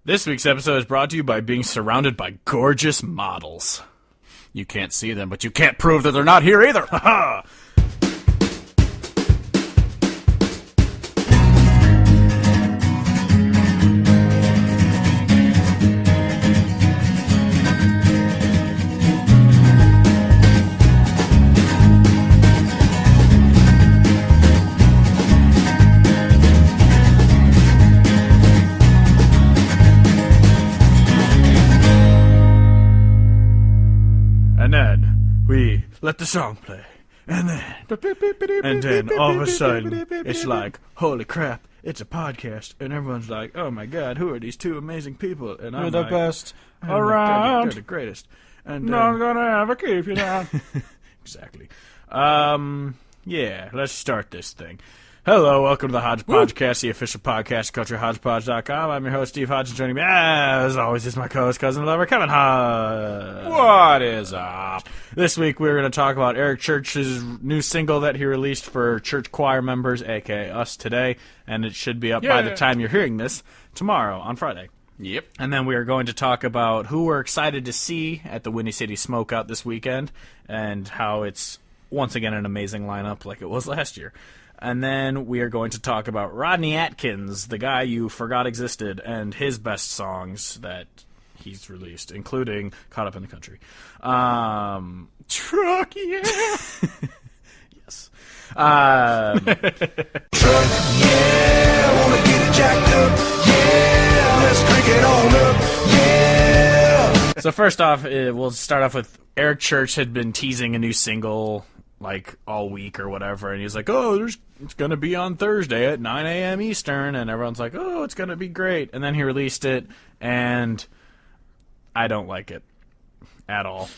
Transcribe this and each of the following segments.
This week's episode is brought to you by being surrounded by gorgeous models. You can't see them, but you can't prove that they're not here either. Ha ha! And then we let the song play. And then all of a sudden, it's like, holy crap, it's a podcast. And everyone's like, oh my god, who are these two amazing people? And I'm You're the like, best oh around. they're the greatest. And No, I'm gonna ever keep you down. exactly. Yeah, let's start this thing. Hello, welcome to the Hodge Podcast, the official podcast of CultureHodgepodge.com. I'm your host, Steve Hodge, and joining me, as always, is my co-host, cousin, lover, Kevin Hodge. What is up? This week, we're going to talk about Eric Church's new single that he released for church choir members, aka us, today, and it should be up by the time you're hearing this, tomorrow, on Friday. Yep. And then we are going to talk about who we're excited to see at the Windy City Smokeout this weekend, and how it's, once again, an amazing lineup like it was last year. And then we are going to talk about Rodney Atkins, the guy you forgot existed, and his best songs that he's released, including Caught Up in the Country. Truck, yeah! Yes. Truck, yeah, wanna get it jacked up, yeah, let's crank it on up, yeah. So first off, we'll start off with Eric Church had been teasing a new single like all week or whatever, and he's like, oh, it's going to be on Thursday at 9 a.m. Eastern, and everyone's like, oh, it's going to be great. And then he released it, and I don't like it at all.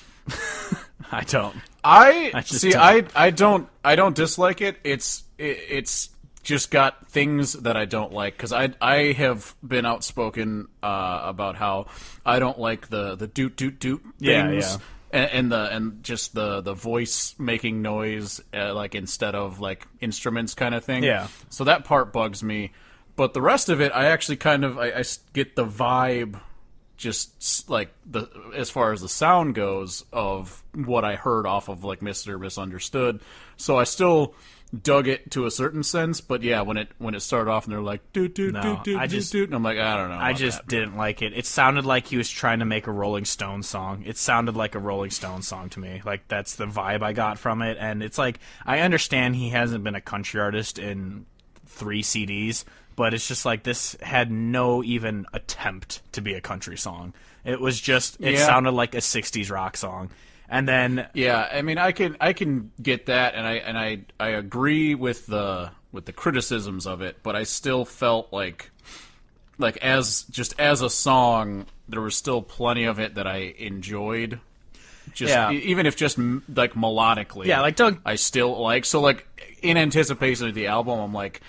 I don't. I don't. I don't dislike it. It's just got things that I don't like, because I have been outspoken about how I don't like the doot doot doot things. Yeah. And just the voice making noise like instead of like instruments kind of thing. Yeah. So that part bugs me, but the rest of it I actually kind of I get the vibe, just like the as far as the sound goes of what I heard off of like Mr. Misunderstood. So I still dug it to a certain sense, but yeah, when it started off and they're like doot doot doot doot doot, and I'm like, I don't know. I just didn't like it. It sounded like he was trying to make a Rolling Stone song. It sounded like a Rolling Stone song to me. Like, that's the vibe I got from it. And it's like, I understand he hasn't been a country artist in 3 CDs, but it's just like, this had no even attempt to be a country song. It was just, it sounded like a 60s rock song. And then yeah, I mean, I can get that, and I agree with the criticisms of it, but I still felt like as a song, there was still plenty of it that I enjoyed. Even if just like melodically, like I still like. So like in anticipation of the album, I'm like,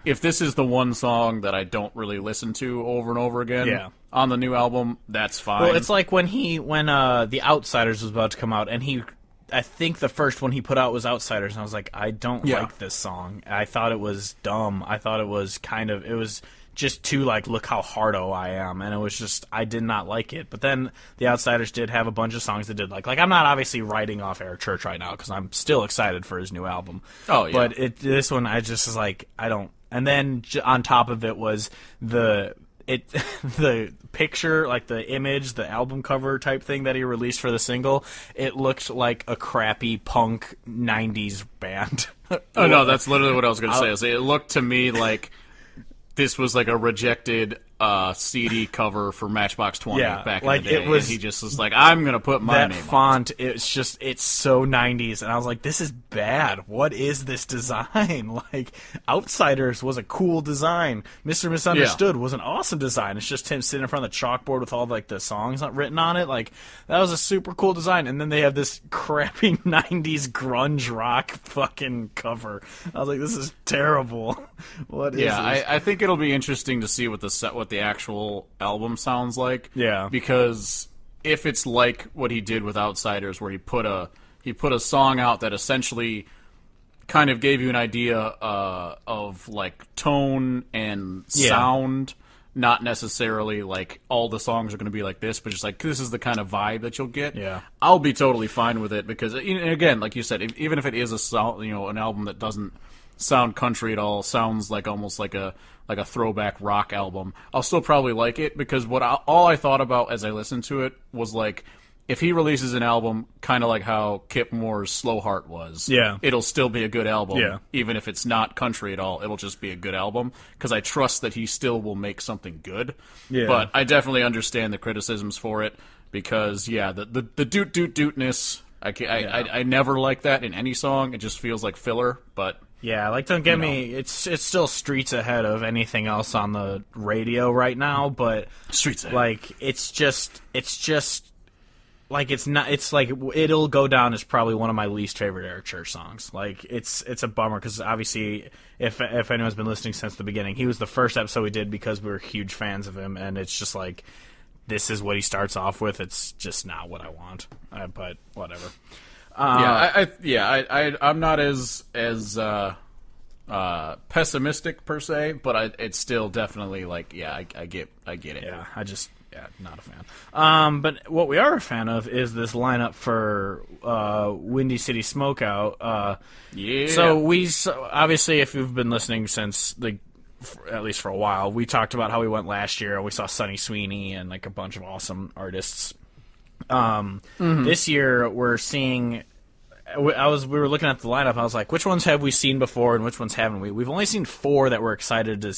if this is the one song that I don't really listen to over and over again on the new album, that's fine. Well, it's like when The Outsiders was about to come out, and I think the first one he put out was Outsiders, and I was like, I don't like this song. I thought it was dumb. I thought it was it was just too like, look how hardo I am, and it was just, I did not like it. But then The Outsiders did have a bunch of songs that did like I'm not obviously writing off Eric Church right now, because I'm still excited for his new album. Oh, yeah. But this one, I just was like, I don't. And then on top of it was the picture, like the image, the album cover type thing that he released for the single. It looked like a crappy punk 90s band. Oh no, that's literally what I was going to say. It looked to me like this was like a rejected CD cover for Matchbox 20 back in the day. And he just was like, I'm going to put my name on it. That font, it's so 90s. And I was like, this is bad. What is this design? Like, Outsiders was a cool design. Mr. Misunderstood was an awesome design. It's just him sitting in front of the chalkboard with all like the songs written on it. Like, that was a super cool design. And then they have this crappy 90s grunge rock fucking cover. I was like, this is terrible. What is this? Yeah, I think it'll be interesting to see what the actual album sounds like. Yeah. Because if it's like what he did with Outsiders, where he put a song out that essentially kind of gave you an idea of like tone and sound not necessarily like all the songs are going to be like this, but just like this is the kind of vibe that you'll get. Yeah. I'll be totally fine with it because, and again, like you said, even if it is an album that doesn't sound country at all, sounds like almost like a throwback rock album, I'll still probably like it because all I thought about as I listened to it was like, if he releases an album kind of like how Kip Moore's Slow Heart was, it'll still be a good album. Yeah. Even if it's not country at all, it'll just be a good album because I trust that he still will make something good. Yeah. But I definitely understand the criticisms for it because, the doot-doot-dootness, I never like that in any song. It just feels like filler, but... Yeah, like don't get me, it's still streets ahead of anything else on the radio right now, but... Streets ahead. Like, it's just... Like it's like it'll go down as probably one of my least favorite Eric Church songs. Like it's a bummer because obviously if anyone's been listening since the beginning, he was the first episode we did because we were huge fans of him, and it's just like this is what he starts off with. It's just not what I want, but whatever. I'm not as pessimistic per se, but it's still definitely like I get it. Yeah, not a fan. But what we are a fan of is this lineup for Windy City Smokeout. So obviously, if you've been listening since at least for a while, we talked about how we went last year and we saw Sonny Sweeney and like a bunch of awesome artists. This year we're seeing. We were looking at the lineup. I was like, which ones have we seen before and which ones haven't we? We've only seen 4 that we're excited to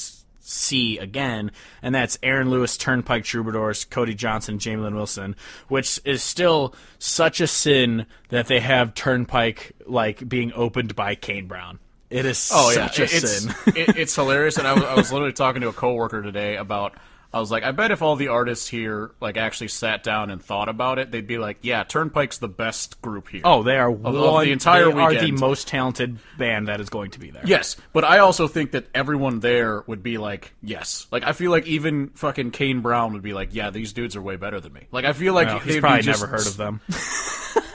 see again, and that's Aaron Lewis, Turnpike Troubadours, Cody Johnson, Jamie Lynn Wilson, which is still such a sin that they have Turnpike like being opened by Kane Brown. It is such a sin. It's hilarious, and I was literally talking to a coworker today about. I was like, I bet if all the artists here like actually sat down and thought about it, they'd be like, yeah, Turnpike's the best group here. Oh, they are of the entire weekend. Are the most talented band that is going to be there. Yes, but I also think that everyone there would be like, yes. Like, I feel like even fucking Kane Brown would be like, yeah, these dudes are way better than me. Like, I feel like he's probably never heard of them.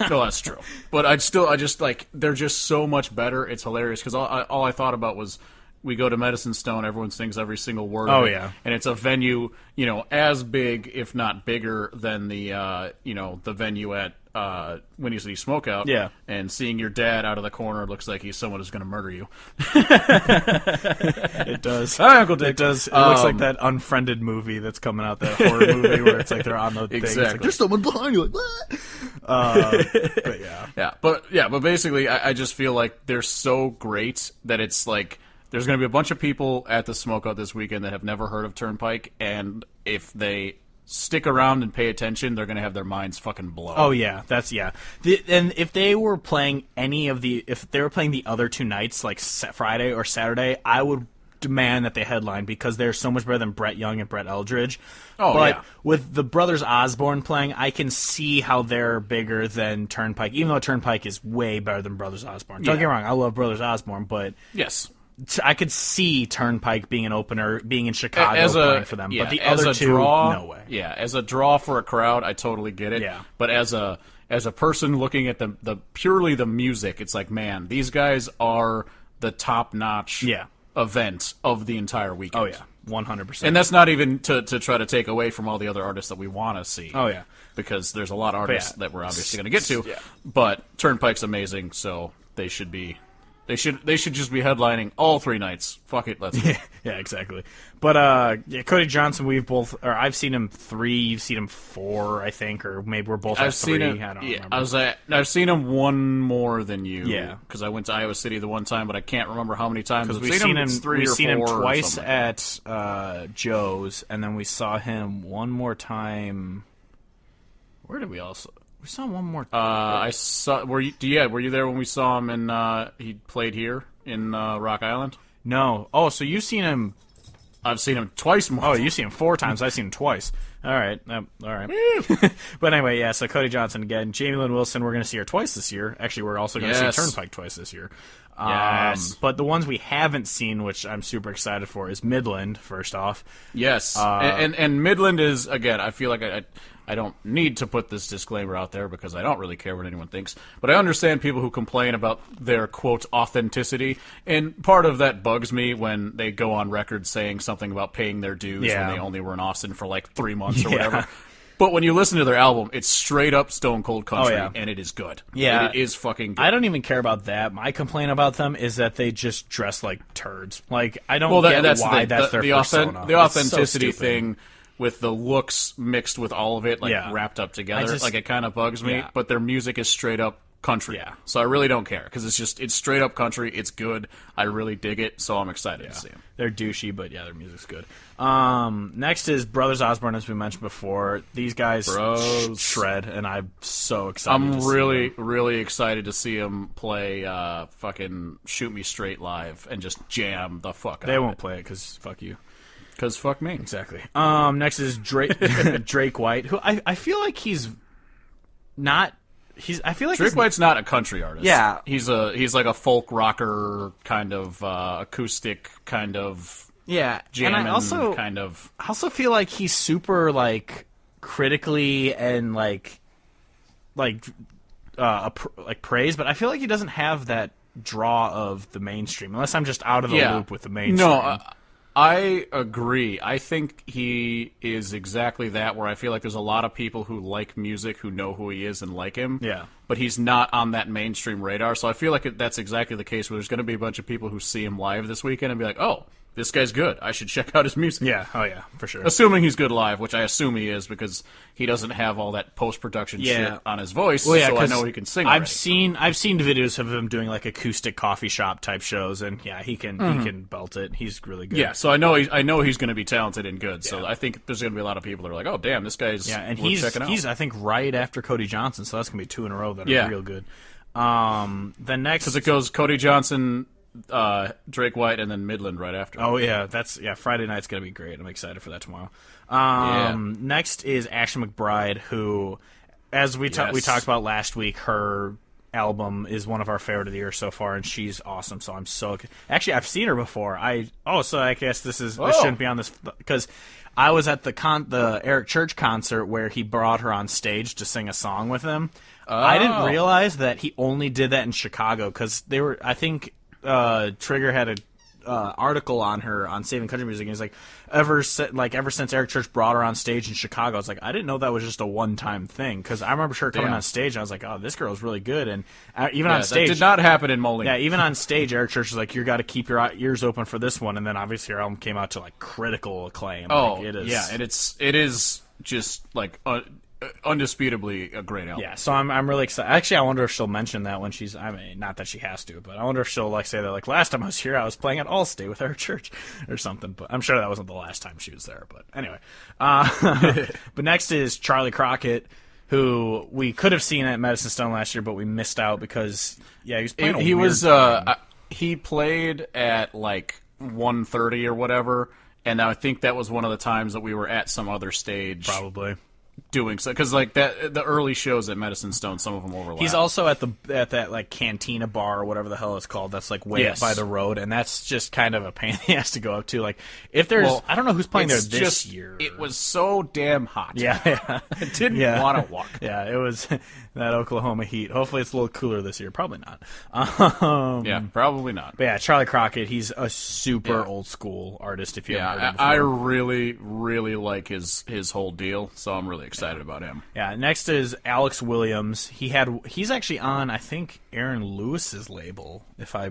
No, that's true. But I just like, they're just so much better. It's hilarious because all I thought about was. We go to Medicine Stone, everyone sings every single word of it. Yeah. And it's a venue, as big, if not bigger, than the, the venue at Windy City Smokeout. Yeah. And seeing your dad out of the corner looks like he's someone who's going to murder you. It does. Hi, Uncle Dick. It does. It looks like that Unfriended movie that's coming out, that horror movie where it's like they're on the thing. It's like, there's someone behind you. Like, but yeah. But basically, I just feel like they're so great that it's like, there's going to be a bunch of people at the Smokeout this weekend that have never heard of Turnpike, and if they stick around and pay attention, they're going to have their minds fucking blown. Oh, yeah. And if they were playing if they were playing the other 2 nights, like Friday or Saturday, I would demand that they headline because they're so much better than Brett Young and Brett Eldridge. But with the Brothers Osborne playing, I can see how they're bigger than Turnpike, even though Turnpike is way better than Brothers Osborne. Don't get me wrong, I love Brothers Osborne, but... Yes. I could see Turnpike being an opener, being in Chicago playing for them, but the other 2, no way. Yeah, as a draw for a crowd, I totally get it. Yeah. But as a person looking at the purely the music, it's like, man, these guys are the top-notch event of the entire weekend. Oh, yeah, 100%. And that's not even to try to take away from all the other artists that we want to see. Oh, yeah. Because there's a lot of artists that we're obviously going to get to. Yeah. But Turnpike's amazing, so they should be... They should just be headlining all 3 nights. Fuck it, let's go. Yeah, exactly. But Cody Johnson, I've seen him 3, you've seen him 4, I think, or maybe we're both at 3. I don't remember. I've seen him 1 more than you. Yeah, because I went to Iowa City the one time, but I can't remember how many times. Because we've seen him twice at Joe's, and then we saw him one more time. Where did we also? We saw him one more time. I saw. Were you there when we saw him in? He played here in Rock Island. No. Oh, so you've seen him? I've seen him twice more. Oh, you've seen him 4 times. I've seen him twice. All right. All right. But anyway, yeah. So Cody Johnson again. Jamie Lynn Wilson. We're going to see her twice this year. Actually, we're also going to see Turnpike twice this year. Yes. But the ones we haven't seen, which I'm super excited for, is Midland, first off. Yes. And Midland is, again, I feel like I don't need to put this disclaimer out there because I don't really care what anyone thinks. But I understand people who complain about their, quote, authenticity. And part of that bugs me when they go on record saying something about paying their dues when they only were in Austin for like 3 months or whatever. But when you listen to their album, it's straight up Stone Cold Country, and it is good. Yeah. It is fucking good. I don't even care about that. My complaint about them is that they just dress like turds. Like, I don't get why that's their persona. The authenticity thing with the looks mixed with all of it, like, wrapped up together, like, it kind of bugs me. But their music is straight up country. Yeah. So I really don't care, because it's straight up country. It's good. I really dig it, so I'm excited to see them. They're douchey, but their music's good. Next is Brothers Osborne, as we mentioned before. These guys shred, and I'm so excited I'm really excited to see them play fucking Shoot Me Straight live and just jam the fuck out of it. They won't play it, because fuck you. Because fuck me. Exactly. Next is Drake White, who I feel like he's not... I feel like Drake White's not a country artist. Yeah. He's like a folk rocker kind of acoustic kind of jamming and I kind of. I also feel like he's super like critically and like praised, but I feel like he doesn't have that draw of the mainstream unless I'm just out of the loop with the mainstream. No, I agree. I think he is exactly that, where I feel like there's a lot of people who like music who know who he is and like him. Yeah. But he's not on that mainstream radar. So I feel like that's exactly the case, where there's going to be a bunch of people who see him live this weekend and be like, oh, this guy's good. I should check out his music. Yeah, oh yeah, for sure. Assuming he's good live, which I assume he is, because he doesn't have all that post-production shit on his voice, so I know he can sing already. I've seen videos of him doing like acoustic coffee shop type shows, and he can belt it. He's really good. Yeah, so I know he's going to be talented and good. So I think there's going to be a lot of people that are like, oh damn, this guy's and worth checking out. He's I think right after Cody Johnson, so that's going to be 2 in a row that are real good. Then next, because it goes Cody Johnson, Drake White, and then Midland right after. Oh yeah, Friday night's gonna be great. I'm excited for that tomorrow. Next is Ashley McBryde, who, as we talked about last week, her album is one of our favorite of the year so far, and she's awesome. So I'm actually I've seen her before. So I guess this shouldn't be on this, because I was at the Eric Church concert where he brought her on stage to sing a song with him. I didn't realize that he only did that in Chicago, because I think Trigger had a article on her on Saving Country Music, and he's like, ever since Eric Church brought her on stage in Chicago, I was like, I didn't know that was just a one-time thing, because I remember her coming on stage, and I was like, oh, this girl's really good, and even on stage, that did not happen in Moline. Yeah, even on stage, Eric Church was like, you got to keep your ears open for this one, and then obviously her album came out to like critical acclaim. Oh, like, and it is just like undisputably a great album. Yeah, so I'm really excited. Actually, I wonder if she'll mention that when she's. I mean, not that she has to, but I wonder if she'll like say that like, last time I was here, I was playing at Allstate with Eric Church or something. But I'm sure that wasn't the last time she was there. But anyway, but next is Charlie Crockett, who we could have seen at Medicine Stone last year, but we missed out because he was playing. He played at like 1:30 or whatever, and I think that was one of the times that we were at some other stage, probably. Doing so, because like the early shows at Medicine Stone, some of them overlap. He's also at that like Cantina bar or whatever the hell it's called. That's like way up by the road, and that's just kind of a pain he has to go up to. Like if there's, I don't know who's playing there this year. It was so damn hot. Yeah. I didn't want to walk. Yeah, it was that Oklahoma heat. Hopefully it's a little cooler this year. Probably not. Yeah, probably not. But yeah, Charlie Crockett. He's a super old school artist. If you haven't heard him before. I really like his whole deal. So I'm really excited about him. Yeah, next is Alex Williams. He's actually on, I think, Aaron Lewis's label. I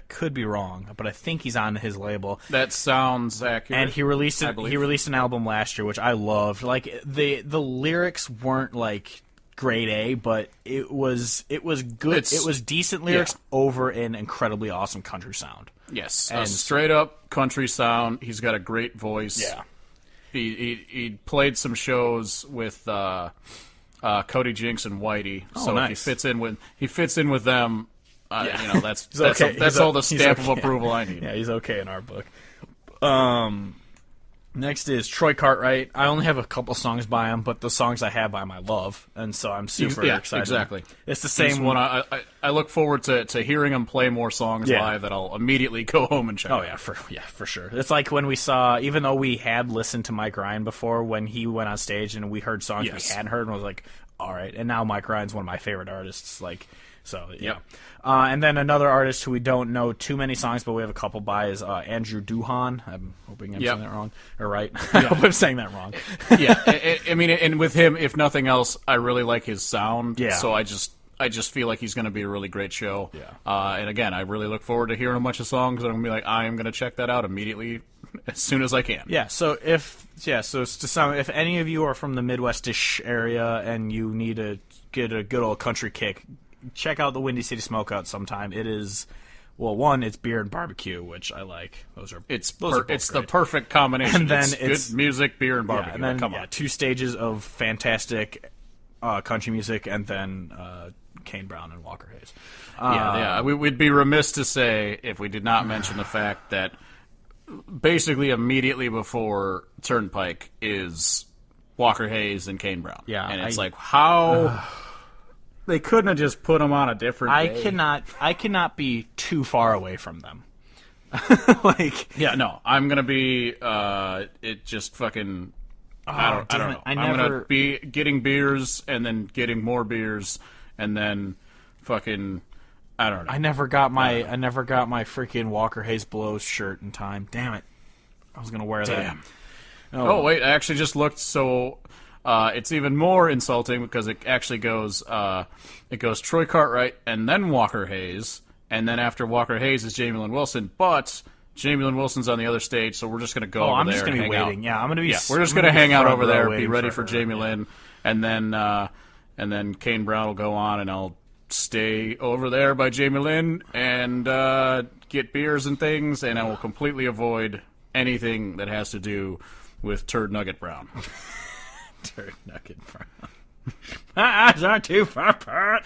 could be wrong, but I think he's on his label. That sounds accurate. And he released an album last year, which I loved. Like the lyrics weren't like grade A, but it was good. It was decent lyrics over an incredibly awesome country sound. Yes, and straight up country sound. He's got a great voice. Yeah. He played some shows with Cody Jinks and Whitey, so nice. he fits in with them. That's all the stamp of approval I need. Yeah, he's okay in our book. Next is Troy Cartwright. I only have a couple songs by him, but the songs I have by him I love, and so I'm super excited. Exactly. It's the same one. I look forward to hearing him play more songs live that I'll immediately go home and check. Oh yeah, for sure. It's like when we saw, even though we had listened to Mike Ryan before, when he went on stage and we heard songs we hadn't heard, and was like, all right. And now Mike Ryan's one of my favorite artists. Like, so yeah. And then another artist who we don't know too many songs, but we have a couple by, is Andrew Duhon. I'm hoping I'm saying that wrong. Or right. I hope I'm saying that wrong. I mean, and with him, if nothing else, I really like his sound. Yeah. So I just feel like he's going to be a really great show. Yeah. And again, I really look forward to hearing a bunch of songs. And I'm going to be like, I am going to check that out immediately as soon as I can. Yeah. So if any of you are from the Midwest-ish area and you need to get a good old country kick, check out the Windy City Smokeout sometime. It is, well, one, it's beer and barbecue, which I like. It's the perfect combination. And then it's good music, beer, and barbecue. And then, 2 stages of fantastic country music, and then Kane Brown and Walker Hayes. We'd be remiss to say if we did not mention the fact that basically immediately before Turnpike is Walker Hayes and Kane Brown. Yeah, and it's how. They couldn't have just put them on a different day. I cannot be too far away from them. I'm gonna be it just fucking I don't know. I'm gonna be getting beers and then getting more beers and then fucking I don't know. I never got my freaking Walker Hayes Blows shirt in time. Damn it. I was gonna wear that. Oh wait, I actually just looked, so it's even more insulting because it actually goes Troy Cartwright and then Walker Hayes, and then after Walker Hayes is Jamie Lynn Wilson, but Jamie Lynn Wilson's on the other stage, so we're just going to go over there. I'm just going to be waiting. Out. Yeah, I'm going to be. Yeah, we're just going to hang out over there, be ready for Jamie Lynn, and then Kane Brown will go on, and I'll stay over there by Jamie Lynn and get beers and things, and I will completely avoid anything that has to do with Turd Nugget Brown. Turd Nugget Brown. My eyes are too far apart.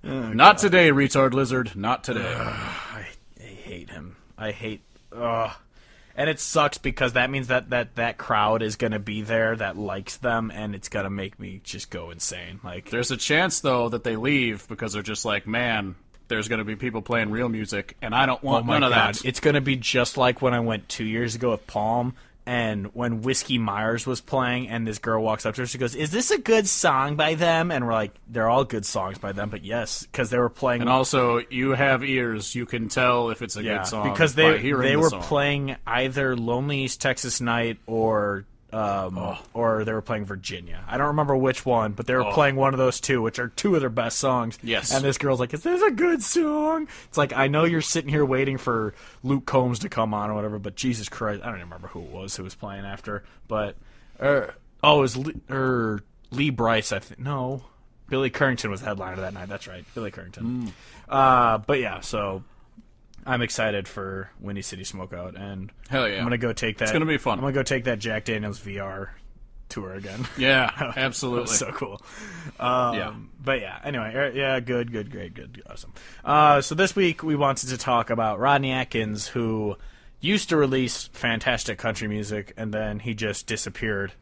Not today, retard lizard. Not today. I hate him. And it sucks because that means that crowd is going to be there that likes them, and it's going to make me just go insane. Like, there's a chance though that they leave because they're just like, man, there's going to be people playing real music, and I don't want none of that. It's going to be just like when I went 2 years ago with Palm. And when Whiskey Myers was playing, and this girl walks up to her, she goes, "Is this a good song by them?" And we're like, "They're all good songs by them." But yes, because they were playing. And also, you have ears; you can tell if it's a good song because they were song. Playing either Lonely East Texas Night or they were playing Virginia. I don't remember which one, but they were playing one of those two, which are two of their best songs. Yes. And this girl's like, "Is this a good song?" It's like, I know you're sitting here waiting for Luke Combs to come on or whatever, but Jesus Christ, I don't even remember who it was who was playing after. But it was Lee Bryce, I think. No, Billy Currington was the headliner that night. That's right, Billy Currington. But yeah, so I'm excited for Windy City Smokeout, and hell yeah, I'm gonna go take that. It's gonna be fun. I'm gonna go take that Jack Daniels VR tour again. Yeah, absolutely, so cool. Yeah, but yeah. Anyway, yeah, good, great, good, awesome. So this week we wanted to talk about Rodney Atkins, who used to release fantastic country music, and then he just disappeared,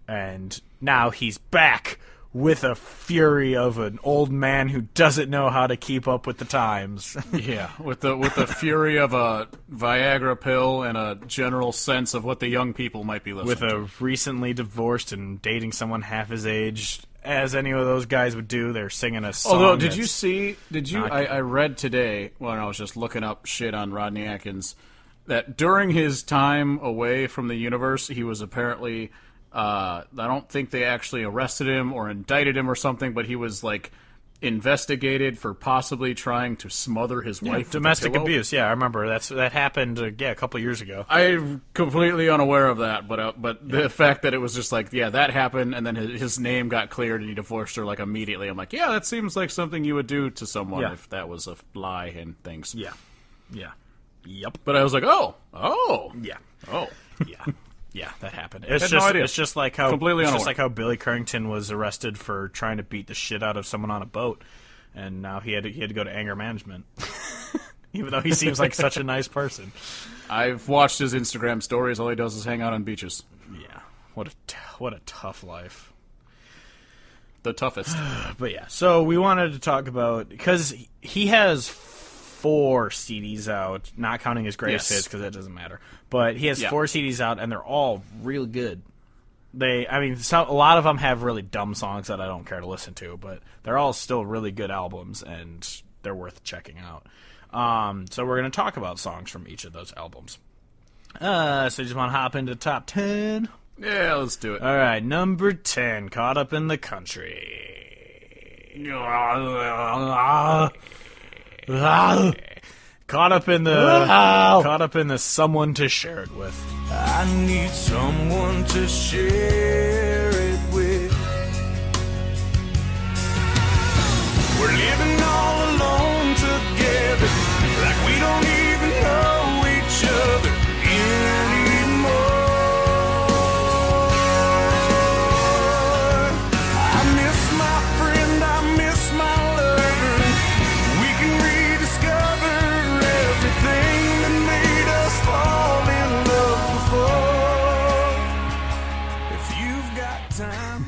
and now he's back with a fury of an old man who doesn't know how to keep up with the times. Yeah, with the fury of a Viagra pill and a general sense of what the young people might be listening to. With a recently divorced and dating someone half his age, as any of those guys would do. They're singing a song. Although, I read today when I was just looking up shit on Rodney Atkins that during his time away from the universe, he was apparently... I don't think they actually arrested him or indicted him or something, but he was, like, investigated for possibly trying to smother his wife. Domestic abuse, yeah, I remember. That happened, a couple years ago. I'm completely unaware of that, but the fact that it was just like, yeah, that happened, and then his name got cleared and he divorced her, like, immediately. I'm like, yeah, that seems like something you would do to someone if that was a lie and things. Yeah. Yep. But I was like, oh. Yeah. Oh. Yeah. Yeah, that happened. It's just like how completely just like how Billy Currington was arrested for trying to beat the shit out of someone on a boat, and now he had to go to anger management. even though he seems like such a nice person. I've watched his Instagram stories. All he does is hang out on beaches. Yeah, what a tough life. The toughest. But yeah, so we wanted to talk about, because he has 4 CDs out, not counting his greatest hits because that doesn't matter. But he has 4 CDs out, and they're all real good. A lot of them have really dumb songs that I don't care to listen to, but they're all still really good albums, and they're worth checking out. So we're going to talk about songs from each of those albums. So you just want to hop into top 10? Yeah, let's do it. All right, number 10, Caught Up in the Country. Caught up in the someone to share it with. I need someone to share it with. We're living all alone together, like we don't even know each other anymore. I miss my friend, I miss my lover. We can rediscover everything that made us fall in love before. If you've got time.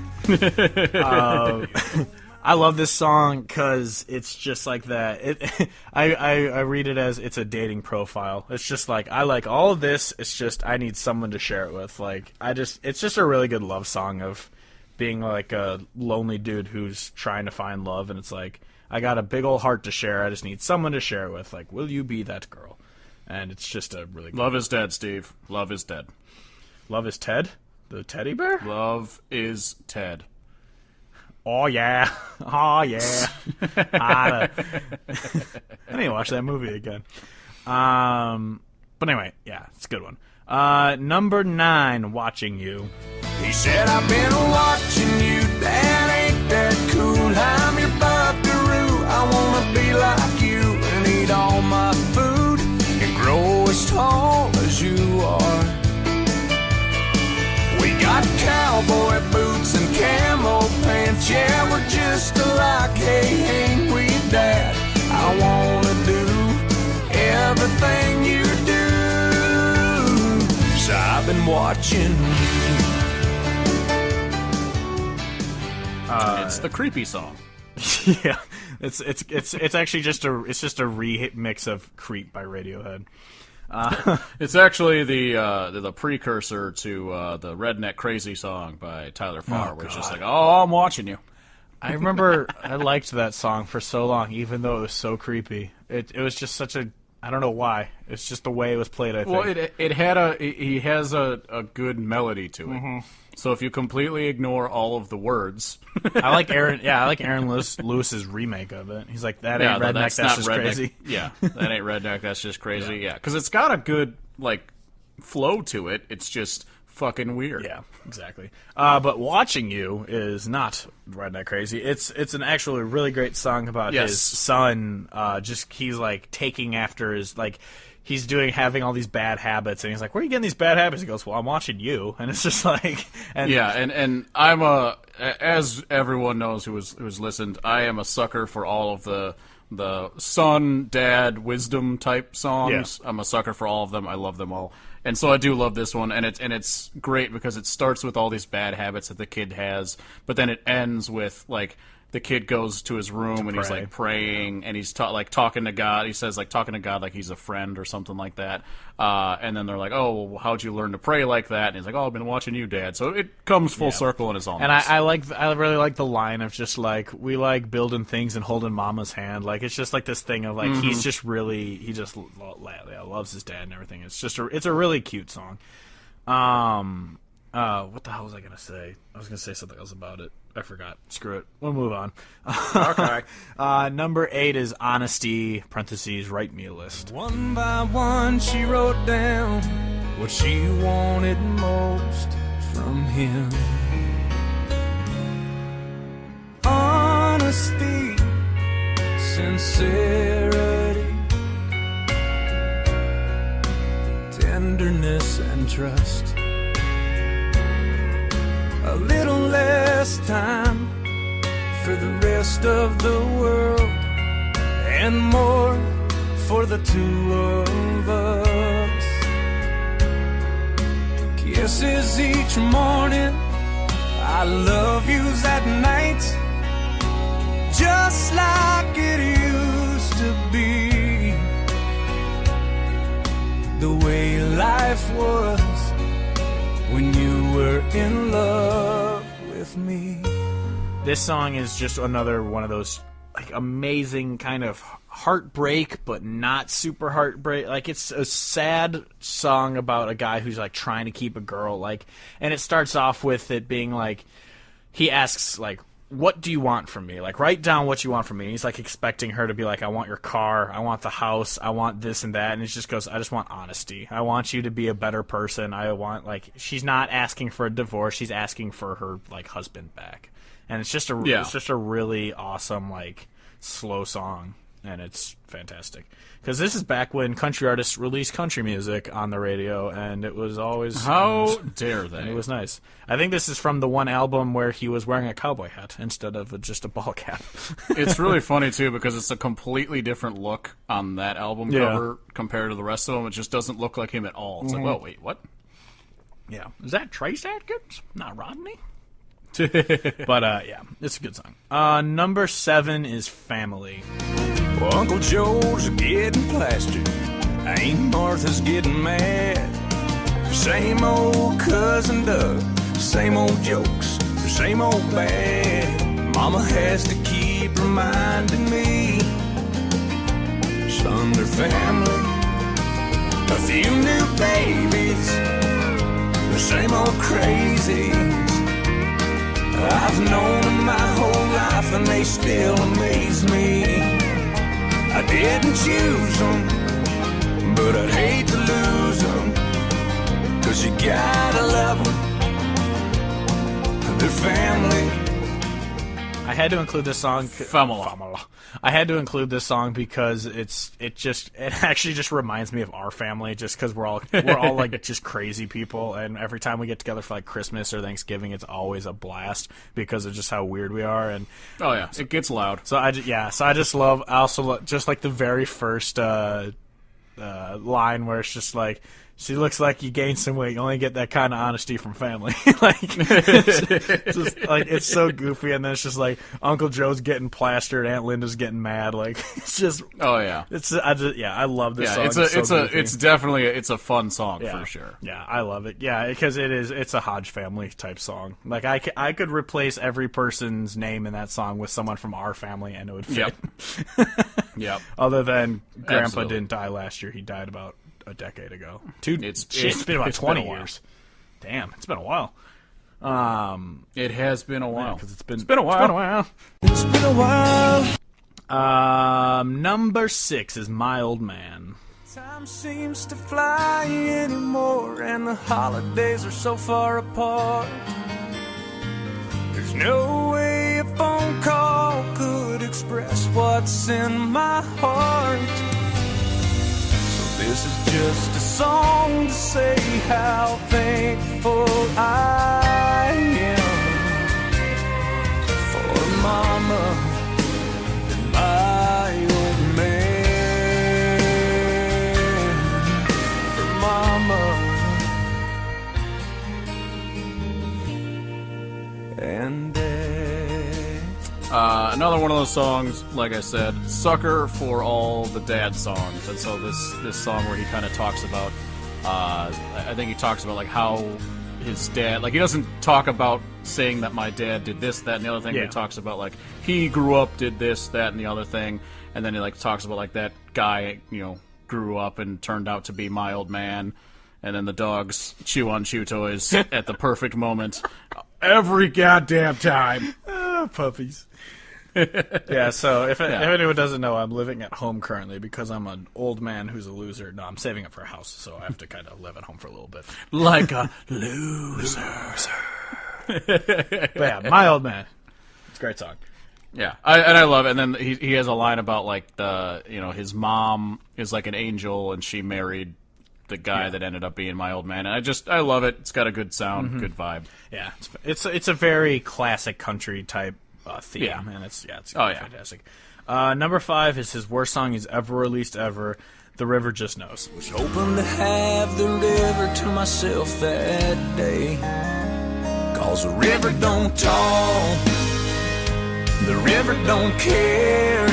I love this song because it's just like that. I read it as it's a dating profile. It's just like, I like all of this. It's just I need someone to share it with. It's just a really good love song of being like a lonely dude who's trying to find love, and it's like, I got a big old heart to share. I just need someone to share it with. Like, will you be that girl? And it's just a really good Love is dead, Steve. Love is dead. Love is Ted? The teddy bear? Love is Ted. Oh, yeah. Oh, yeah. I need to watch that movie again. But anyway, yeah, it's a good one. Number 9, Watching You. He said, I've been watching you, that ain't that cool. I'm your buckaroo, I wanna be like you and eat all my food and grow as tall as you are. We got cowboy boots and camo pants, yeah, we're just alike, hey, ain't we, Dad? I wanna do everything you do, so I've been watching you. It's the creepy song. Yeah, it's actually just a remix of Creep by Radiohead. It's actually the precursor to the Redneck Crazy song by Tyler Farr, where it's just like, oh, I'm watching you. I remember I liked that song for so long, even though it was so creepy. It was just such a, I don't know why. It's just the way it was played, I think. Well, he has a good melody to it. Mm-hmm. So if you completely ignore all of the words, I like Aaron Lewis's remake of it. He's like, that ain't redneck, that's just redneck. Crazy. Yeah, that ain't redneck, that's just crazy. Yeah, because it's got a good flow to it. It's just fucking weird. Yeah, exactly. But Watching You is not redneck crazy. It's an actually really great song about his son. He's like taking after his he's having all these bad habits, and he's like, where are you getting these bad habits? He goes, well, I'm watching you. And it's just like, and I'm as everyone knows who's listened, I am a sucker for all of the son, dad, wisdom type songs. Yeah. I'm a sucker for all of them. I love them all. And so I do love this one, and it's great because it starts with all these bad habits that the kid has, but then it ends with the kid goes to his room and he's praying, and he's talking to God. He says talking to God like he's a friend or something like that. And then they're like, "Oh, well, how'd you learn to pray like that?" And he's like, "Oh, I've been watching you, Dad." So it comes full circle and it's all. And nice. I really like the line of just we like building things and holding Mama's hand. It's just this thing of he's just really loves his dad and everything. It's just it's a really cute song. What the hell was I gonna say? I was gonna say something else about it. I forgot. Screw it. We'll move on. Okay. Number 8 is Honesty, parentheses, write me a list. One by one she wrote down what she wanted most from him. Honesty, sincerity, tenderness and trust. A little less time for the rest of the world, and more for the two of us. Kisses each morning, I love yous at night, just like it used to be. The way life was when you were in love with me. This song is just another one of those like amazing kind of heartbreak, but not super heartbreak. Like, it's a sad song about a guy who's like trying to keep a girl. Like, and it starts off with it being like, he asks like, what do you want from me? Like, write down what you want from me. And he's like expecting her to be like, I want your car, I want the house, I want this and that. And it just goes, I just want honesty. I want you to be a better person. I want, like, she's not asking for a divorce. She's asking for her like husband back. And it's just a really awesome, like, slow song. And it's fantastic. Because this is back when country artists released country music on the radio, and it was always... How dare they? It was nice. I think this is from the one album where he was wearing a cowboy hat instead of just a ball cap. It's really funny, too, because it's a completely different look on that album cover compared to the rest of them. It just doesn't look like him at all. It's like, oh, wait, what? Yeah. Is that Trace Atkins? Not Rodney? But, yeah, it's a good song. Number 7 is Family. Well, Uncle Joe's getting plastered, Aunt Martha's getting mad. Same old cousin Doug, same old jokes, same old bad. Mama has to keep reminding me, son, they're family. A few new babies, the same old crazies. I've known them my whole life and they still amaze me. I didn't choose them, but I'd hate to lose them, 'cause you gotta love them, they're family. I had to include this song. I had to include this song because it actually just reminds me of our family, just because we're all like just crazy people, and every time we get together for like Christmas or Thanksgiving, it's always a blast because of just how weird we are. And oh yeah, it gets loud. So I just love just like the very first line where it's just like, she looks like you gained some weight. You only get that kind of honesty from family. It's so goofy, and then it's just like Uncle Joe's getting plastered, Aunt Linda's getting mad. Like, it's just, oh yeah, I love this song. It's definitely a fun song for sure. Yeah, I love it. Yeah, because it's a Hodge family type song. Like, I could replace every person's name in that song with someone from our family, and it would fit. Yep. Other than Grandpa didn't die last year; he died about a decade ago. It's been about 20 years. Damn, it's been a while. It has been a while. Because it's been a while. It's been a while. Number 6 is My Old Man. Time seems to fly anymore, and the holidays are so far apart. There's no way a phone call could express what's in my heart. This is just a song to say how thankful I am for Mama and my old man. For Mama and Dad. Another one of those songs, like I said, sucker for all the dad songs. And so this song where he kind of talks about, I think he talks about like how his dad, like he doesn't talk about saying that my dad did this, that, and the other thing. But he talks about like he grew up, did this, that, and the other thing, and then he like talks about like that guy, grew up and turned out to be my old man, and then the dogs chew on chew toys at the perfect moment every goddamn time. Puppies. Yeah, so if anyone doesn't know, I'm living at home currently because I'm an old man who's a loser. No, I'm saving up for a house, so I have to kind of live at home for a little bit. Like a loser. But yeah, My Old Man. It's a great song. Yeah, I love it. And then he has a line about like his mom is like an angel and she married the guy that ended up being my old man. And I love it. It's got a good sound, good vibe. Yeah, it's a very classic country type theme, and it's fantastic. Number 5 is his worst song he's ever released ever. The River Just Knows. Was hoping to have the river to myself that day. 'Cause the river don't talk, the river don't care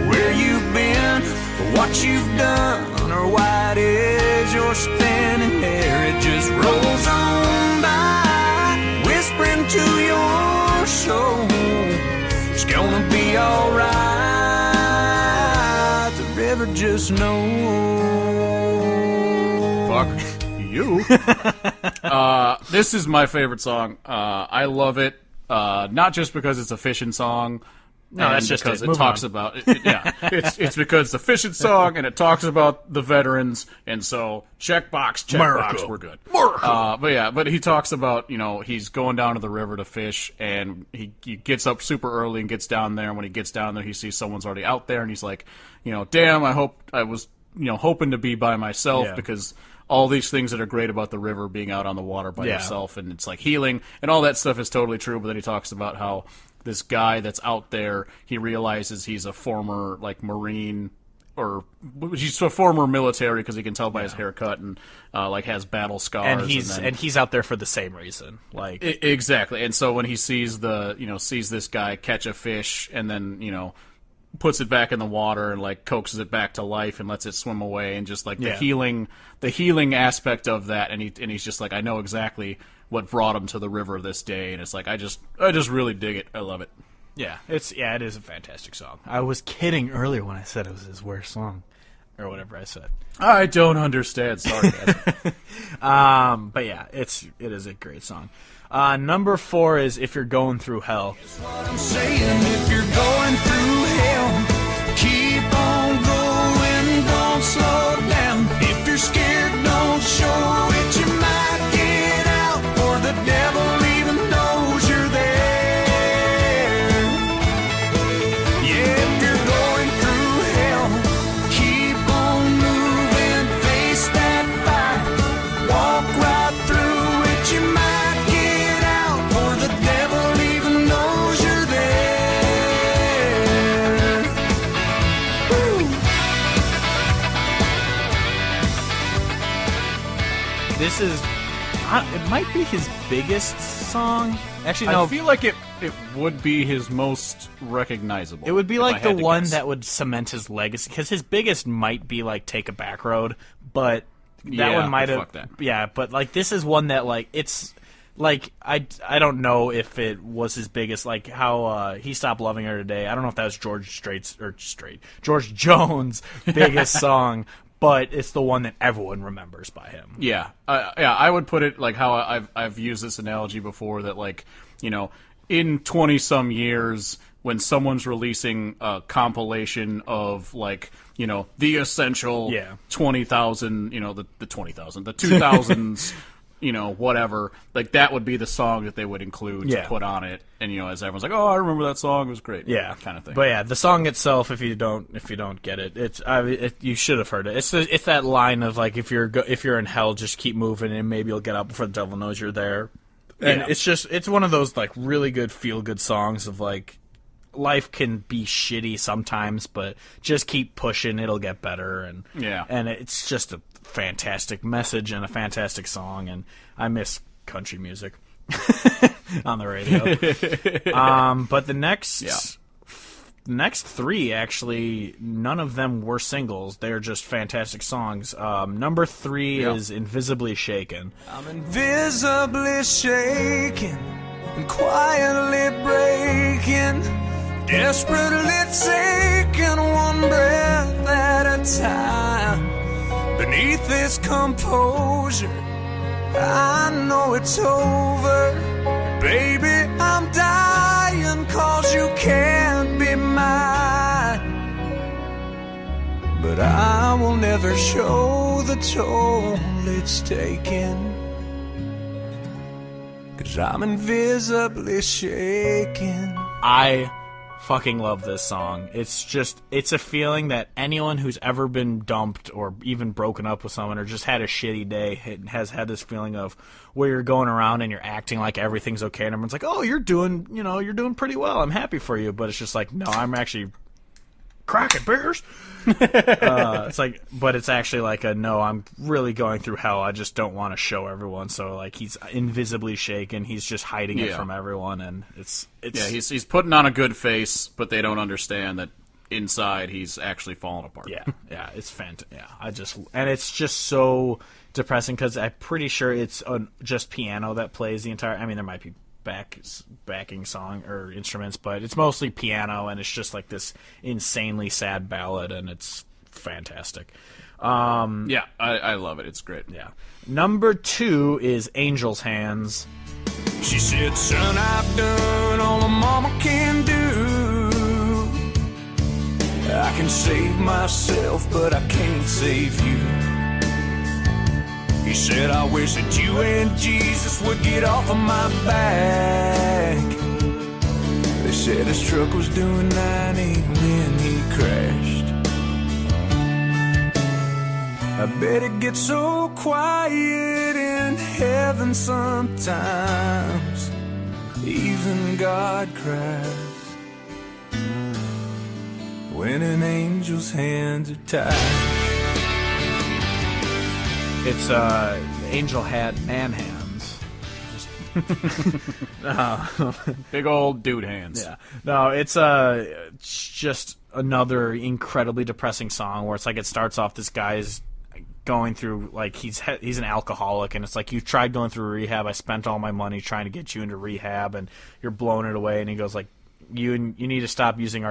where you've been, or what you've done, or why it is you're standing there. It just rolls on by, whispering to your soul, it's gonna be alright. The river just knows. Fuck you. This is my favorite song. I love it. Not just because it's a fishing song. No, that's just because it. It talks about it's because it's a fishing song and it talks about the veterans, and so check box, we're good. But he talks about, he's going down to the river to fish, and he gets up super early and gets down there, and when he gets down there he sees someone's already out there, and he's like, damn, I was hoping to be by myself, because all these things that are great about the river, being out on the water by yourself, and it's like healing and all that stuff is totally true. But then he talks about how this guy that's out there, he realizes he's a former Marine, or he's a former military, because he can tell by his haircut, and has battle scars. And he's out there for the same reason. Exactly. And so when he sees this guy catch a fish and then puts it back in the water and coaxes it back to life and lets it swim away, and just the healing aspect of that, and he's just like, I know exactly what brought him to the river this day, and it's like, I just really dig it. I love it. Yeah, it is a fantastic song. I was kidding earlier when I said it was his worst song, or whatever I said. I don't understand sarcasm. But yeah, it is a great song. Number 4 is If You're Going Through Hell. That's what I'm saying. If you're going through hell, keep on going, don't slow down. If you're scared, don't show it. You might get out, or the devil even knows you're there. Yeah, if you're going through hell, keep on moving, face that fire, walk right through it. You might get out, or the devil even knows you're there. Woo. This is, it might be his biggest song. Actually, no. I feel like it would be his most recognizable. It would be the one that would cement his legacy, because his biggest might be Take a Back Road, but that one might have. Yeah, but this is one that it's I don't know if it was his biggest, how He Stopped Loving Her Today. I don't know if that was George Jones' biggest song, but it's the one that everyone remembers by him. Yeah, I would put it how I've used this analogy before, that in 20-some years, when someone's releasing a compilation of the essential 20,000, the 20,000, the 2000s, whatever, that would be the song that they would include to put on it, and as everyone's like, oh, I remember that song, it was great, kind of thing. But yeah, the song itself, if you don't get it, you should have heard it. It's that line of if you're in hell, just keep moving, and maybe you'll get out before the devil knows you're there. And it's one of those really good feel good songs of life can be shitty sometimes, but just keep pushing, it'll get better. And it's just a fantastic message and a fantastic song, and I miss country music on the radio. But the next 3, actually, none of them were singles. They're just fantastic songs. Number 3 is Invisibly Shaken. I'm invisibly shaking and quietly breaking, desperately taking one breath at a time. Beneath this composure, I know it's over. Baby, I'm dying 'cause you can't be mine. But I will never show the toll it's taken, 'cause I'm invisibly shaken. I fucking love this song. It's a feeling that anyone who's ever been dumped or even broken up with someone or just had a shitty day has had this feeling of where you're going around and you're acting like everything's okay and everyone's like, oh, you're doing pretty well. I'm happy for you. But it's just like, no, I'm actually cracking beers. It's like, but it's actually like no, I'm really going through hell. I just don't want to show everyone. So like he's invisibly shaken. He's just hiding it from everyone, and it's he's putting on a good face, but they don't understand that inside he's actually falling apart. Yeah, it's fantastic. Yeah, and it's just so depressing because I'm pretty sure it's just piano that plays the entire. I mean, there might be backing song or instruments, but it's mostly piano, and it's just like this insanely sad ballad, and it's fantastic. I love it. It's great. Yeah. Number 2 is Angel's Hands. She said, son, I've done all a mama can do. I can save myself, but I can't save you. He said, I wish that you and Jesus would get off of my back. They said his truck was doing 90 when he crashed. I bet it gets so quiet in heaven sometimes. Even God cries when an angel's hands are tied. It's angel had man hands. Big old dude hands. Yeah. No, it's just another incredibly depressing song where it's like it starts off this guy's going through, like, he's an alcoholic, and it's like, you tried going through rehab, I spent all my money trying to get you into rehab, and you're blowing it away, and he goes like, you need to stop using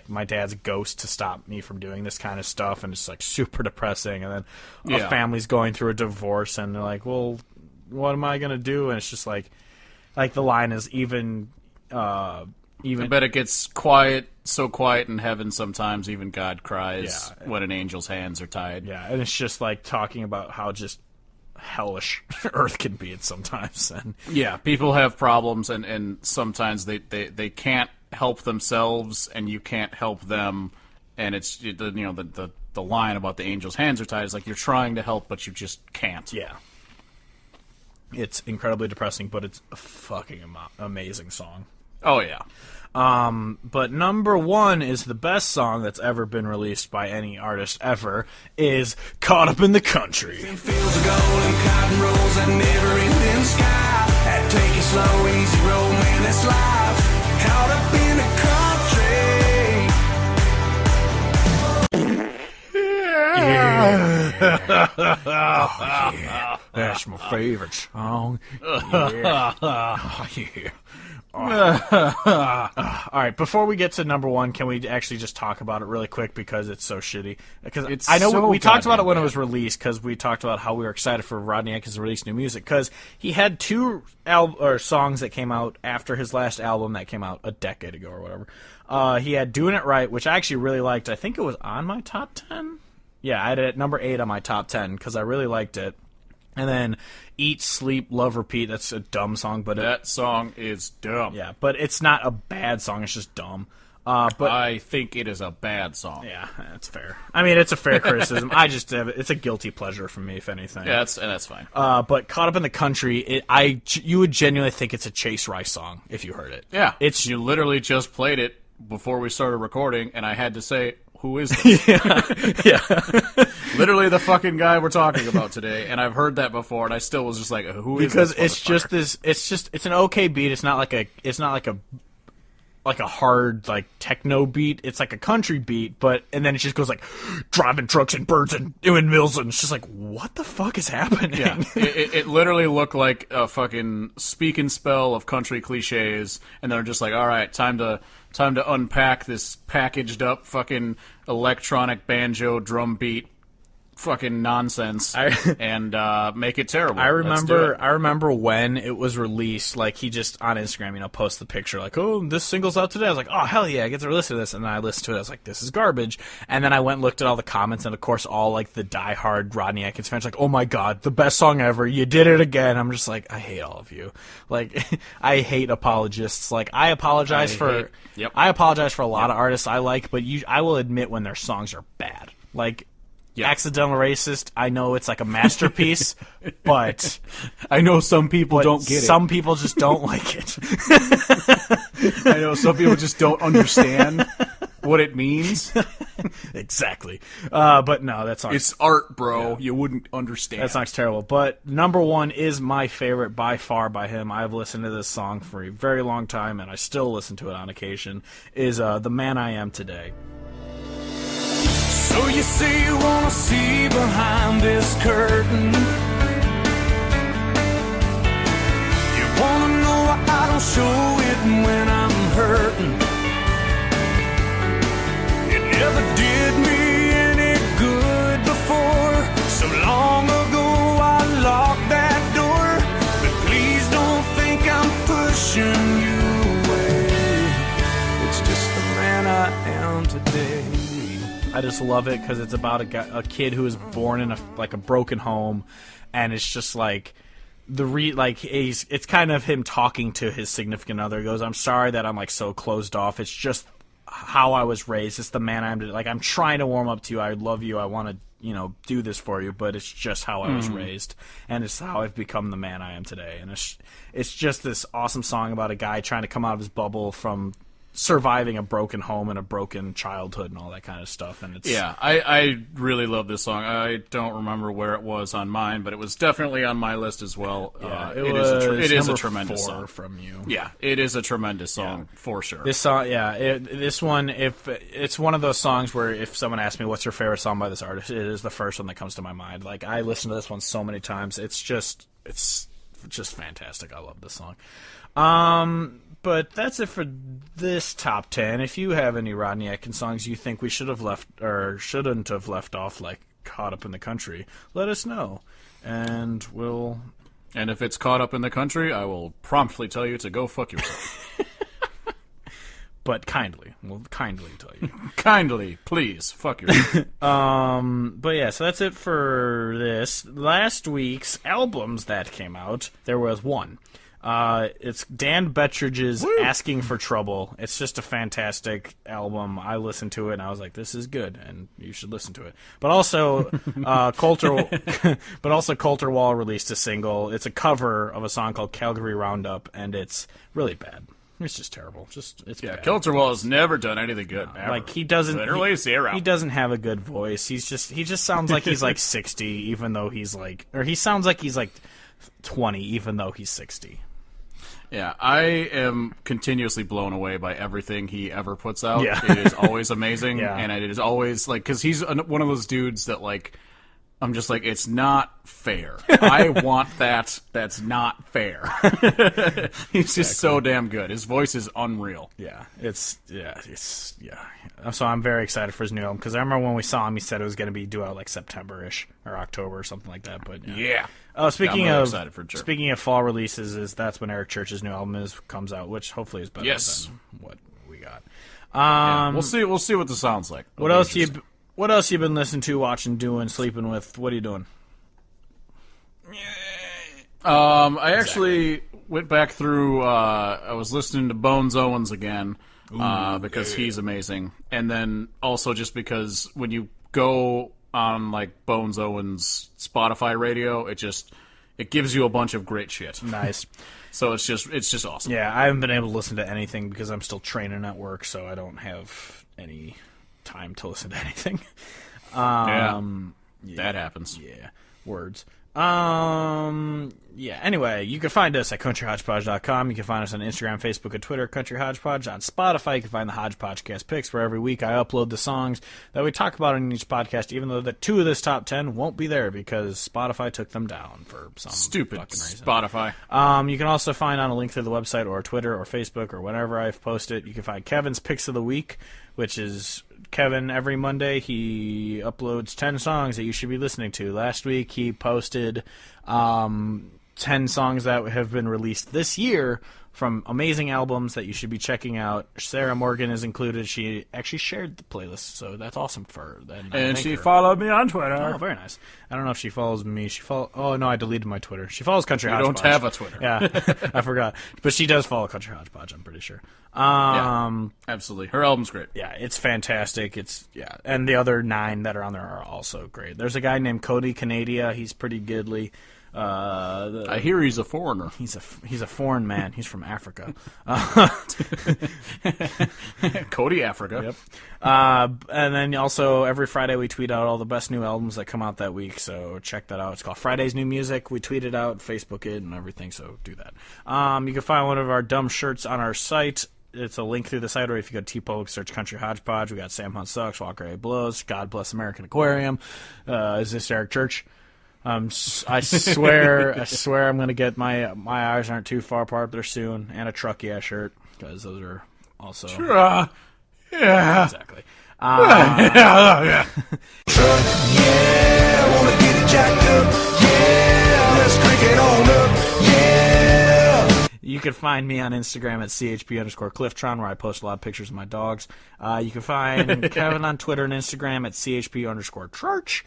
my dad's ghost to stop me from doing this kind of stuff, and it's like super depressing. And then a family's going through a divorce, and they're like, well, what am I gonna do? And it's just like the line is even. I bet it gets so quiet in heaven sometimes even God cries when an angel's hands are tied. Yeah, and it's just like talking about how just hellish Earth can be at sometimes. And yeah, people have problems, and sometimes they can't help themselves, and you can't help them. And it's the line about the angel's hands are tied is like you're trying to help, but you just can't. Yeah, it's incredibly depressing, but it's a fucking amazing song. Oh yeah. But number 1 is the best song that's ever been released by any artist ever, is Caught Up in the Country. Fields of gold and cotton rolls and never-ending sky. That take it slow, easy road, man, that's life. Caught up in the country. Yeah. That's my favorite song. Yeah. Oh, yeah. All right, before we get to number 1, can we actually just talk about it really quick because it's so shitty? Because I know we talked about it when it was released, because we talked about how we were excited for Rodney Atkins to release new music, because he had 2 songs that came out after his last album that came out a decade ago or whatever. He had Doing It Right, which I actually really liked. I think it was on my top 10. Yeah, I had it at number 8 on my top 10 because I really liked it. And then Eat, Sleep, Love, Repeat. That's a dumb song, but that song is dumb. Yeah, but it's not a bad song. It's just dumb. But I think it is a bad song. Yeah, that's fair. I mean, it's a fair criticism. I just have it's a guilty pleasure for me, if anything. Yeah, that's fine. But Caught Up in the Country, you would genuinely think it's a Chase Rice song if you heard it. Yeah, you literally just played it before we started recording, and I had to say, who is this? yeah. Literally the fucking guy we're talking about today, and I've heard that before, and I still was just like, who is this? Because it's an okay beat. It's not like a hard like techno beat. It's like a country beat, and then it just goes like driving trucks and birds and doing mills, and it's just like, what the fuck is happening? Yeah, it literally looked like a fucking speak and spell of country cliches, and they're just like, all right, time to unpack this packaged up fucking electronic banjo drum beat fucking nonsense and make it terrible. I remember when it was released, like he just on Instagram, posts the picture like, oh, this single's out today. I was like, oh hell yeah, I get to listen to this, and then I listened to it. I was like, this is garbage. And then I went and looked at all the comments, and of course all like the diehard Rodney Atkins fans like, oh my god, the best song ever, you did it again. I'm just like, I hate all of you. Like I hate apologists. Like I apologize for a lot of artists I like, but I will admit when their songs are bad. Like. Yeah. Accidental Racist, I know it's like a masterpiece, but... I know some people don't get it. Some people just don't like it. I know some people just don't understand what it means. Exactly. But no, that song... It's art, bro. Yeah. You wouldn't understand. That song's terrible. But number one is my favorite by far by him. I've listened to this song for a very long time, and I still listen to it on occasion, is The Man I Am Today. So you say you wanna see behind this curtain. You wanna know why I don't show it when I'm hurting. It never did me any good before. So long ago I locked that door. But please don't think I'm pushing you away. It's just the man I am today. I just love it because it's about a kid who was born in a broken home, and it's just like it's kind of him talking to his significant other. He goes, "I'm sorry that I'm like so closed off. It's just how I was raised. It's the man I am. Like I'm trying to warm up to you. I love you. I want to do this for you, but it's just how I was raised, and it's how I've become the man I am today. And it's just this awesome song about a guy trying to come out of his bubble from surviving a broken home and a broken childhood and all that kind of stuff. And it's I really love this song. I don't remember where it was on mine, but it was definitely on my list as well. It is a tremendous song from you. Yeah, it is a tremendous song for sure. This song, this one, if it's one of those songs where if someone asks me what's your favorite song by this artist, it is the first one that comes to my mind. Like I listen to this one so many times. It's just fantastic. I love this song. But that's it for this top 10. If you have any Rodney Atkins songs you think we should have left or shouldn't have left off, like Caught Up in the Country, let us know. And if it's Caught Up in the Country, I will promptly tell you to go fuck yourself. But kindly. We'll kindly tell you. Kindly, please, fuck yourself. But yeah, so that's it for this. Last week's albums that came out, there was one. It's Dan Bettridge's Asking for Trouble. It's just a fantastic album. I listened to it and I was like, this is good and you should listen to it. But also, Coulter Wall released a single. It's a cover of a song called Calgary Roundup, and it's really bad. It's just terrible. It's bad. Coulter Wall has never done anything good. No, like he doesn't. Literally he doesn't have a good voice. He just sounds like he's like 60, even though he's like, or he sounds like he's like 20, even though he's 60. Yeah, I am continuously blown away by everything he ever puts out. Yeah. It is always amazing, yeah. And it is always, like, because he's one of those dudes that, like, I'm just like, it's not fair. I want that. That's not fair. He's just so damn good. His voice is unreal. Yeah, So I'm very excited for his new album, because I remember when we saw him, he said it was going to be due out like September-ish or October or something like that. But yeah. Oh, speaking of fall releases, that's when Eric Church's new album comes out, which hopefully is better than what we got. We'll see what this sounds like. What else you been listening to, watching, doing, sleeping with? What are you doing? I actually went back through. I was listening to Bones Owens again because he's amazing, and then also just because when you go on like Bones Owens Spotify radio, it gives you a bunch of great shit. Nice. So it's just awesome. Yeah, I haven't been able to listen to anything because I'm still training at work, so I don't have any time to listen to anything. That happens. Yeah, words. Anyway, you can find us at countryhodgepodge.com. You can find us on Instagram, Facebook, and Twitter, Country Hodgepodge. On Spotify, you can find the Hodgepodgecast picks, where every week I upload the songs that we talk about in each podcast, even though the two of this top 10 won't be there because Spotify took them down for some stupid fucking reason. Spotify. You can also find on a link to the website or Twitter or Facebook or whenever I've posted, you can find Kevin's Picks of the Week, which is Kevin, every Monday he uploads 10 songs that you should be listening to. Last week he posted 10 songs that have been released this year from amazing albums that you should be checking out. Sarah Morgan is included. She actually shared the playlist, so that's awesome for her. And she followed me on Twitter. Oh, very nice. I don't know if she follows me. Oh, no, I deleted my Twitter. She follows Country Hodgepodge. You don't have a Twitter. Yeah, I forgot. But she does follow Country Hodgepodge, I'm pretty sure. Yeah, absolutely. Her album's great. Yeah, it's fantastic. And the other 9 that are on there are also great. There's a guy named Cody Canadia. He's pretty goodly. I hear he's a foreigner. He's a foreign man. He's from Africa. Cody Africa. Yep. And then also every Friday we tweet out all the best new albums that come out that week. So check that out. It's called Friday's New Music. We tweet it out, Facebook it, and everything. So do that. You can find one of our dumb shirts on our site. It's a link through the site, or if you go to TeePublic, search Country Hodgepodge. We got Sam Hunt Sucks, Walker A. Blows, God Bless American Aquarium. Is this Eric Church? I swear I'm gonna get my eyes aren't too far apart there soon, and a Truck Yeah shirt, because those are also yeah, exactly. Yeah. Truck, yeah, wanna get it jacked up, yeah, let's crank it on up, yeah. You can find me on Instagram at CHP_Clifftron, where I post a lot of pictures of my dogs. You can find Kevin on Twitter and Instagram at CHP_Church.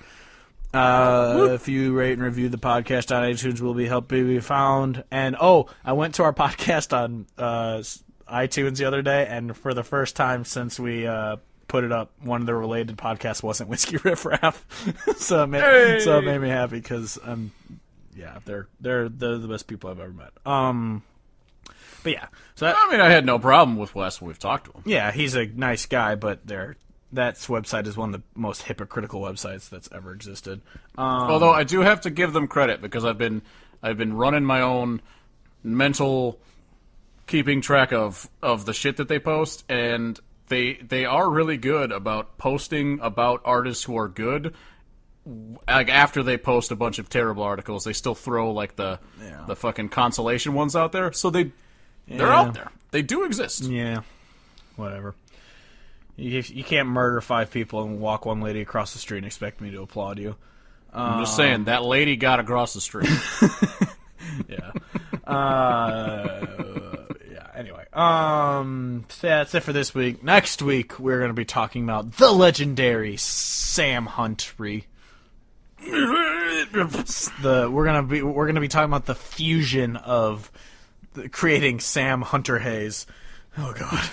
If you rate and review the podcast on iTunes, we'll be helping be found. And I went to our podcast on iTunes the other day, and for the first time since we put it up, one of the related podcasts wasn't Whiskey Riff Raff. So it made me happy because they're the best people I've ever met. But yeah, so I had no problem with Wes when we've talked to him. Yeah, he's a nice guy, but that website is one of the most hypocritical websites that's ever existed. Although I do have to give them credit, because I've been running my own mental keeping track of the shit that they post, and they are really good about posting about artists who are good. Like, after they post a bunch of terrible articles, they still throw like the fucking consolation ones out there. So they're out there. They do exist. Yeah, whatever. You can't murder 5 people and walk one lady across the street and expect me to applaud you. I'm just saying, that lady got across the street. Yeah. Anyway. So that's it for this week. Next week, we're going to be talking about the legendary Sam Huntry. We're gonna be talking about the fusion of creating Sam Hunter Hayes. Oh god.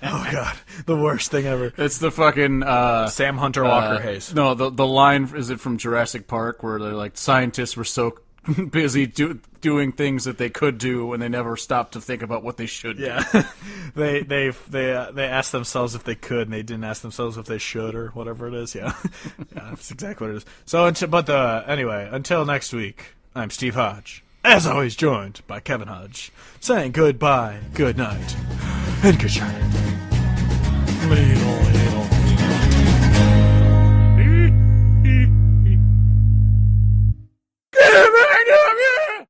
Oh god. The worst thing ever. It's the fucking Sam Hunter Walker Hayes. No, the line, is it from Jurassic Park, where they're like, scientists were so busy doing things that they could do, and they never stopped to think about what they should do. they asked themselves if they could, and they didn't ask themselves if they should, or whatever it is. Yeah, that's exactly what it is. So, anyway, until next week, I'm Steve Hodge, as always joined by Kevin Hodge, saying goodbye, good night, and good night.